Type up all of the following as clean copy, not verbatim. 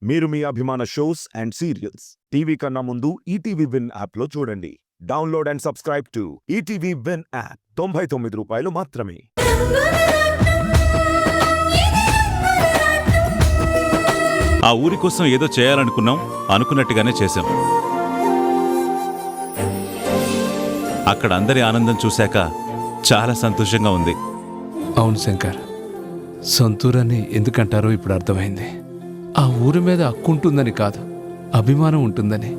మీరు మీ అభిమాన shows and serials TV కన్నా ముందు ఈటీవీ విన్ యాప్లో చూడండి. Download and subscribe to ETV win app. 99 రూపాయలు మాత్రమే. ఆ ఊరి కోసం ఏదో చేయాలనుకున్నాం, అనుకున్నట్టుగానే చేశాం. అక్కడ అందరి ఆనందం చూశాక చాలా సంతోషంగా ఉంది. అవును శంకర్, సొంతూరని ఎందుకంటారో ఇప్పుడు అర్థమైంది. ఆ ఊరి మీద హక్కుంటుందని కాదు, అభిమానం ఉంటుందని.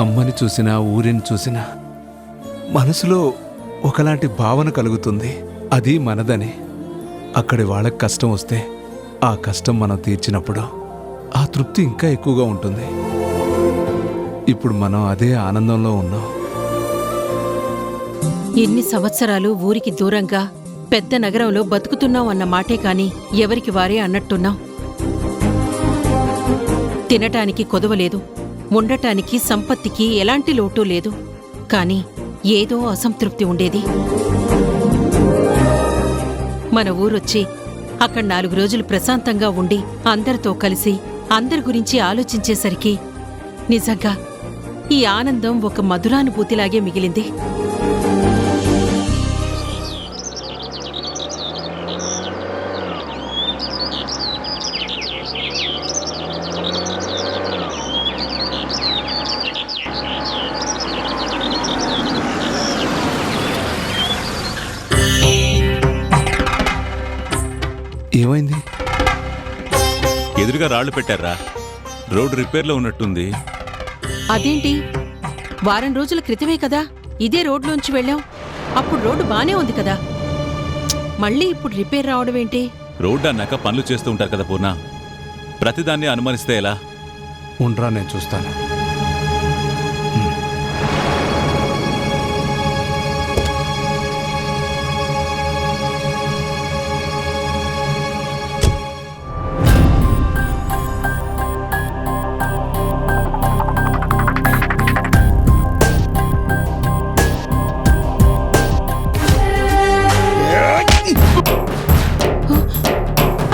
అమ్మని చూసినా ఊరిని చూసినా మనసులో ఒకలాంటి భావన కలుగుతుంది. అది మనదని. అక్కడి వాళ్ళకి కష్టం వస్తే ఆ కష్టం మనం తీర్చినప్పుడు ఆ తృప్తి ఇంకా ఎక్కువగా ఉంటుంది. ఇప్పుడు మనం అదే ఆనందంలో ఉన్నాం. ఎన్ని సంవత్సరాలు ఊరికి దూరంగా పెద్ద నగరంలో బతుకుతున్నాం అన్న మాటే కాని ఎవరికి వారే అన్నట్టున్నాం. తినటానికి కొదవలేదు, ఉండటానికి సంపత్తికి ఎలాంటి లోటు లేదు. కాని ఏదో అసంతృప్తి ఉండేది. మన ఊరొచ్చి అక్కడ 4 రోజులు ప్రశాంతంగా ఉండి అందరితో కలిసి అందరి గురించి ఆలోచించేసరికి నిజంగా ఈ ఆనందం ఒక మధురానుభూతిలాగే మిగిలింది. ఏమైంది? ఎదురుగా రాళ్లు పెట్టారా? రోడ్డు రిపేర్లో ఉన్నట్టుంది. అదేంటి, వారం రోజుల క్రితమే కదా ఇదే రోడ్లోంచి వెళ్ళాం. అప్పుడు రోడ్డు బానే ఉంది కదా, మళ్ళీ ఇప్పుడు రిపేర్ రావడమేంటి? రోడ్డు అన్నాక పనులు చేస్తూ ఉంటారు కదా పూర్ణ, ప్రతిదాన్ని అనుమానిస్తే ఎలా? ఉండ్రా, నేను చూస్తాను.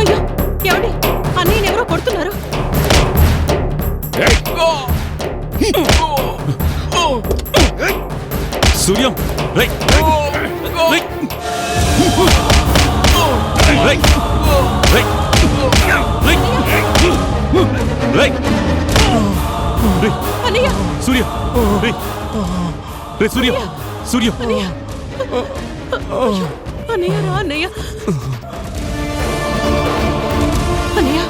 అయ్యో, ఏమండి, అన్నయ్యనెవరో కొడుతున్నారు. సూర్యం, రేయ్! రేయ్! రేయ్! రేయ్! రేయ్! రేయ్! అన్నయ్య, సూర్య! రేయ్! రేయ్ సూర్య! సూర్య! అన్నయ్య, రా అన్నయ్య. అన్నయ్య,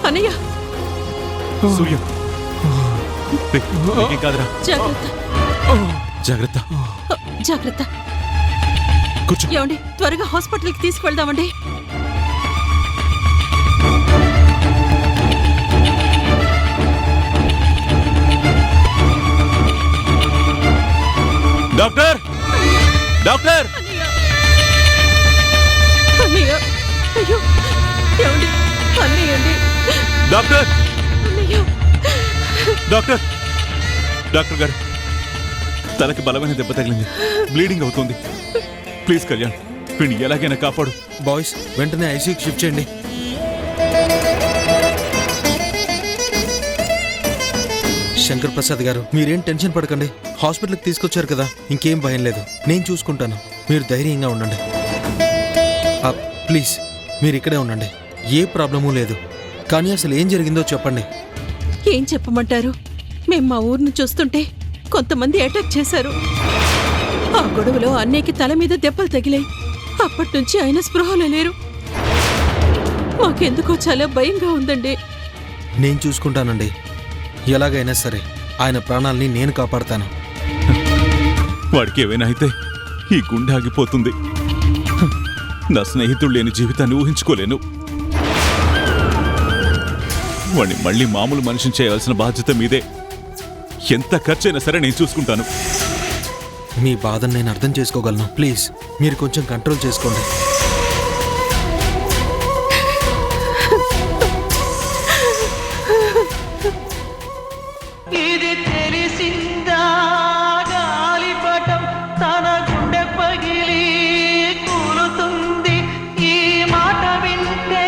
అన్నయ్య, సూర్య! రేయ్, నీకేం కాదురా. జాగ్రత్త, జాగ్రత్త. జాగ్రత్త. కూర్చో. ఏమండి, త్వరగా హాస్పిటల్కి తీసుకువెళ్దామండి. డాక్టర్! డాక్టర్! అన్నయ్య, అయ్యో, ఏమండి, అన్నయ్య అండి. డాక్టర్! అన్నయ్య, డాక్టర్! డాక్టర్ గారు, తలకి బలమైన దెబ్బ తగిలింది, బ్లీడింగ్ అవుతుంది. ప్లీజ్ కళ్యాణ్, వీడిని ఎలాగైనా కాపాడు. బాయ్స్, వెంటనే ఐసీయూకి షిఫ్ట్ చేయండి. శంకర్ ప్రసాద్ గారు, మీరేం టెన్షన్ పడకండి. హాస్పిటల్కి తీసుకొచ్చారు కదా, ఇంకేం భయం లేదు. నేను చూసుకుంటాను, మీరు ధైర్యంగా ఉండండి. ప్లీజ్, మీరు ఇక్కడే ఉండండి. ఏ ప్రాబ్లమూ లేదు. కానీ అసలు ఏం జరిగిందో చెప్పండి. ఏం చెప్పమంటారు? మేం మా ఊరిని చూస్తుంటే కొంతమంది అటాక్ చేశారు. ఆ గొడవలో అన్నయ్యకి తల మీద దెబ్బలు తగిలాయి. అప్పట్నుంచి ఆయన స్పృహలో లేరు. మాకెందుకో చాలా భయంగా ఉందండి. నేను చూసుకుంటానండి. ఎలాగైనా సరే ఆయన ప్రాణాల్ని నేను కాపాడతాను. వాడికి ఏమైనా అయితే ఈ గుండె ఆగిపోతుంది. నా స్నేహితుడు లేని జీవితాన్ని ఊహించుకోలేను. వాడిని మళ్ళీ మామూలు మనిషిని చేయాల్సిన బాధ్యత మీదే. ఎంత ఖర్చైనా సరే నేను చూసుకుంటాను. మీ బాధను నేను అర్థం చేసుకోగలను. ప్లీజ్, మీరు కొంచెం కంట్రోల్ చేసుకోండి. ఇది తెలిసిందా గాలిపటం తన గుండె పగిలి కూలుతుంది. ఈ మాట వింటే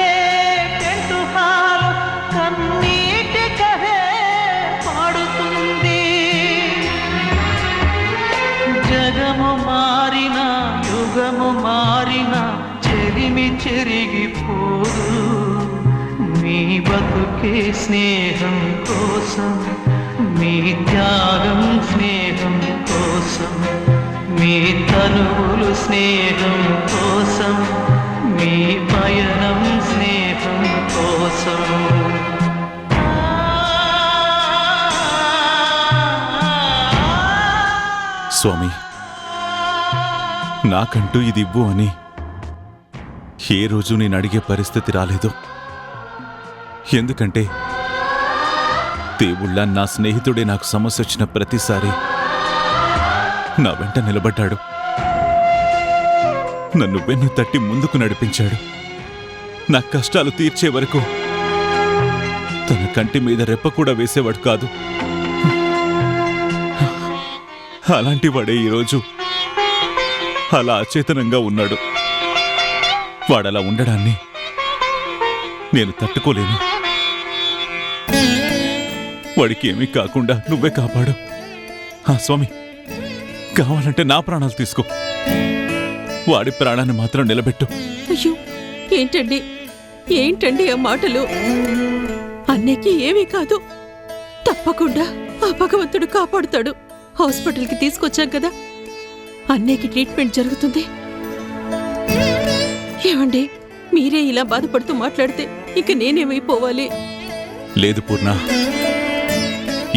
పోదు మీ బతుకే స్నేహం కోసం మీ త్యాగం స్నేహం కోసం మీ తనువులు స్నేహం కోసం మీ పయనం స్నేహం కోసం స్వామి, నాకంటూ ఇది ఇవ్వు అని ఏ రోజు నేను అడిగే పరిస్థితి రాలేదు. ఎందుకంటే దేవుళ్ళ నా స్నేహితుడే నాకు సమస్య వచ్చిన ప్రతిసారి నా వెంట నిలబడ్డాడు. నన్ను వెన్ను తట్టి ముందుకు నడిపించాడు. నా కష్టాలు తీర్చే వరకు తన కంటి మీద రెప్ప కూడా వేసేవాడు కాదు. అలాంటి వాడే ఈరోజు అలా అచేతనంగా ఉన్నాడు. వాడలా ఉండడాన్ని నేను తట్టుకోలేను. వాడికి ఏమీ కాకుండా నువ్వే కాపాడు. స్వామి, కావాలంటే నా ప్రాణాలు తీసుకో. వాడి ప్రాణాన్ని మాత్రం నిలబెట్టు. అయ్యో, ఏంటండి ఏంటండి ఆ మాటలు? అన్నయ్యకి ఏమీ కాదు. తప్పకుండా ఆ భగవంతుడు కాపాడుతాడు. హాస్పిటల్కి తీసుకొచ్చాం కదా, అన్నయ్యకి ట్రీట్మెంట్ జరుగుతుంది. ఏమండి, మీరే ఇలా బాధపడుతూ మాట్లాడితే ఇక నేనేమైపోవాలి? లేదు పూర్ణ,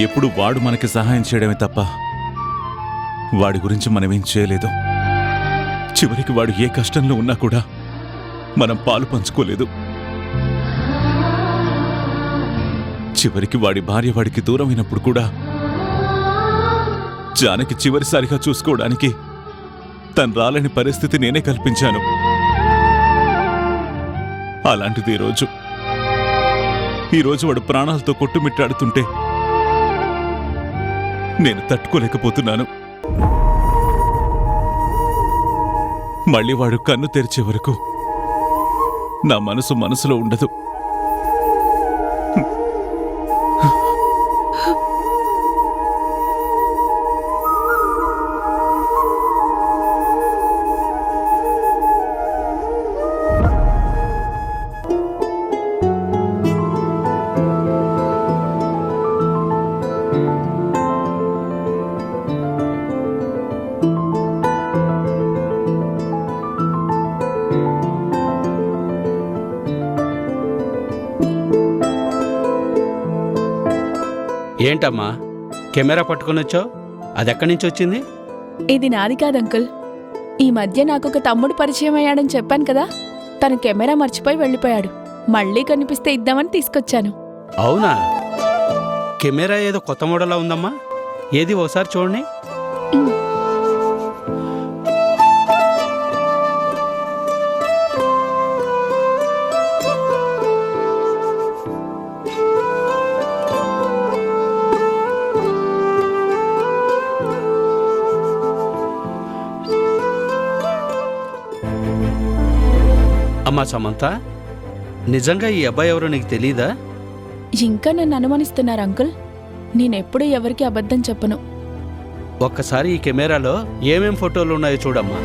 ఎప్పుడు వాడు మనకి సహాయం చేయడమే తప్ప వాడి గురించి మనమేం చేయలేదు. చివరికి వాడు ఏ కష్టంలో ఉన్నా కూడా మనం పాలు పంచుకోలేదు. చివరికి వాడి భార్య వాడికి దూరమైనప్పుడు కూడా జానకి చివరిసారిగా చూసుకోవడానికి తను రాలేని పరిస్థితి నేనే కల్పించాను. అలాంటిది ఈరోజు వాడు ప్రాణాలతో కొట్టుమిట్టాడుతుంటే నేను తట్టుకోలేకపోతున్నాను. మళ్ళీ వాడు కన్ను తెరిచే వరకు నా మనసులో ఉండదు. ఏంటమ్మా కెమెరా పట్టుకొని వచ్చావు? అది ఎక్కడి నుంచి వచ్చింది? ఇది నాది కాదు అంకుల్. ఈ మధ్య నాకొక తమ్ముడు పరిచయం అయ్యాడని చెప్పాను కదా, తను కెమెరా మర్చిపోయి వెళ్ళిపోయాడు. మళ్ళీ కనిపిస్తే ఇద్దామని తీసుకొచ్చాను. అవునా? కెమెరా ఏదో కొత్త మోడల్లా ఉందమ్మా. ఏది ఒకసారి చూడండి. అమ్మా సమంత, నిజంగా ఈ అబ్బాయి ఎవరో నీకు తెలీదా? ఇంకా నన్ను అనుమానిస్తున్నారు అంకుల్. నేనెప్పుడు ఎవరికి అబద్ధం చెప్పను. ఒక్కసారి ఈ కెమెరాలో ఏమేం ఫోటోలు ఉన్నాయో చూడమ్మా.